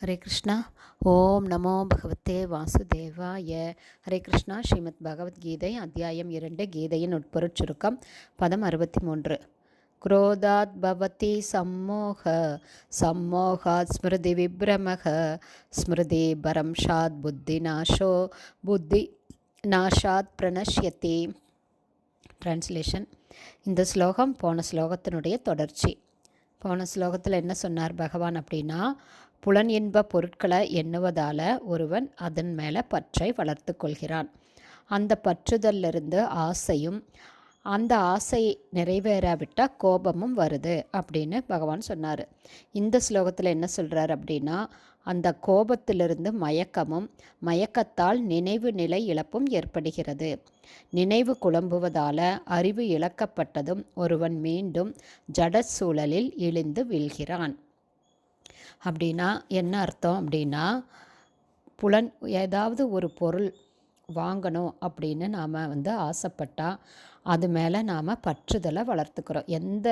ஹரே கிருஷ்ணா. ஓம் நமோ பகவத்தே வாசுதேவாய. ஹரே கிருஷ்ணா. ஸ்ரீமத் பகவத்கீதை அத்தியாயம் 2, கீதையின் உட்பொருட் சுருக்கம். பதம் 63. குரோதாத் பவதி சம்மோக சம்மோகாத் ஸ்மிருதி விப்ரமக ஸ்மிருதி பரம்ஷாத் புத்தி நாஷோ புத்தி நாஷாத் பிரணஷ்யதி. டிரான்ஸ்லேஷன். இந்த ஸ்லோகம் போன ஸ்லோகத்தினுடைய தொடர்ச்சி. போன ஸ்லோகத்தில் என்ன சொன்னார் பகவான் அப்படின்னா, புலன் இன்ப பொருட்களை எண்ணுவதால் ஒருவன் அதன் மேலே பற்றை வளர்த்து கொள்கிறான். அந்த பற்றுதலிருந்து ஆசையும், அந்த ஆசை நிறைவேறாவிட்டால் கோபமும் வருது அப்படின்னு பகவான் சொன்னார். இந்த ஸ்லோகத்தில் என்ன சொல்கிறார் அப்படின்னா, அந்த கோபத்திலிருந்து மயக்கமும், மயக்கத்தால் நினைவு நிலை இழப்பும் ஏற்படுகிறது. நினைவு குழம்புவதால் அறிவு இழக்கப்பட்டதும் ஒருவன் மீண்டும் ஜட சூழலில் இழிந்து வீழ்கிறான். அப்படின்னா என்ன அர்த்தம் அப்படின்னா, ஏதாவது ஒரு பொருள் வாங்கணும் அப்படின்னு நாம் ஆசைப்பட்டால் அது மேலே நாம் பற்றுதலை வளர்த்துக்கிறோம். எந்த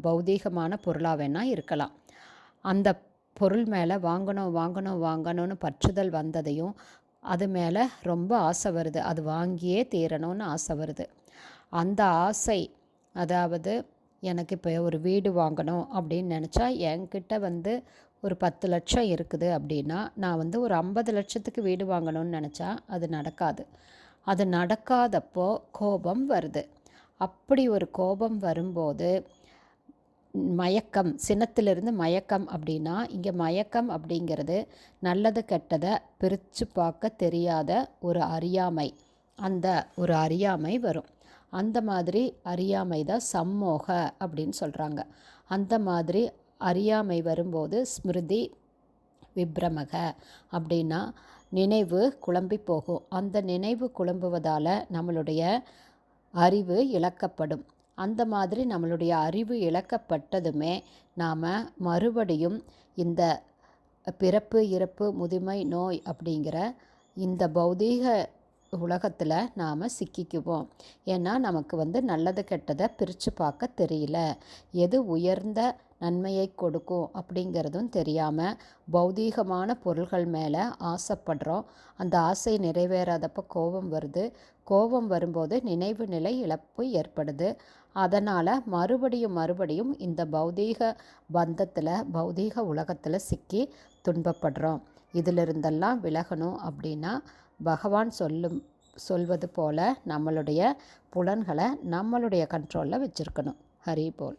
பௌதீகமான பொருளாக வேணால் இருக்கலாம். அந்த பொருள் மேலே வாங்கணும்னு பற்றுதல் வந்ததையும் அது மேலே ரொம்ப ஆசை வருது, அது வாங்கியே தீரணும்னு ஆசை வருது. அந்த ஆசை, அதாவது எனக்கு இப்போ ஒரு வீடு வாங்கணும் அப்படின்னு நினச்சா, என்கிட்ட ஒரு 10 லட்சம் இருக்குது அப்படின்னா, நான் ஒரு 50 லட்சத்துக்கு வீடு வாங்கணும்னு நினச்சா அது நடக்காது. அது நடக்காதப்போ கோபம் வருது. அப்படி ஒரு கோபம் வரும்போது மயக்கம், சினத்திலிருந்து மயக்கம் அப்படின்னா, இங்கே மயக்கம் அப்படிங்கிறது நல்லது கெட்டதை பிரித்து பார்க்க தெரியாத ஒரு அறியாமை. அந்த ஒரு அறியாமை வரும். அந்த மாதிரி அறியாமை தான் சம்மோக அப்படின்னு சொல்கிறாங்க. அந்த மாதிரி அறியாமை வரும்போது ஸ்மிருதி விப்ரமக அப்படின்னா நினைவு குழம்பி போகும். அந்த நினைவு குழம்புவதால் நம்மளுடைய அறிவு இழக்கப்படும். அந்த மாதிரி நம்மளுடைய அறிவு இழக்கப்பட்டதுமே நாம் மறுபடியும் இந்த பிறப்பு இறப்பு முதுமை நோய் அப்படிங்கிற இந்த பௌதீக உலகத்தில் நாம் சிக்கிக்குவோம். ஏன்னா நமக்கு நல்லது கெட்டதை பிரித்து பார்க்க தெரியல. எது உயர்ந்த நன்மையை கொடுக்கும் அப்படிங்கிறதும் தெரியாமல் பௌதீகமான பொருள்கள் மேலே ஆசைப்படுறோம். அந்த ஆசை நிறைவேறாதப்போ கோபம் வருது. கோபம் வரும்போது நினைவு நிலை இழப்பு ஏற்படுது. அதனால் மறுபடியும் இந்த பௌதீக பந்தத்தில், பௌதீக உலகத்தில் சிக்கி துன்பப்படுறோம். இதிலிருந்தெல்லாம் விலகணும் அப்படின்னா பகவான் சொல்வது போல் நம்மளுடைய புலன்களை நம்மளுடைய கண்ட்ரோலில் வச்சுருக்கணும். ஹரி போல்.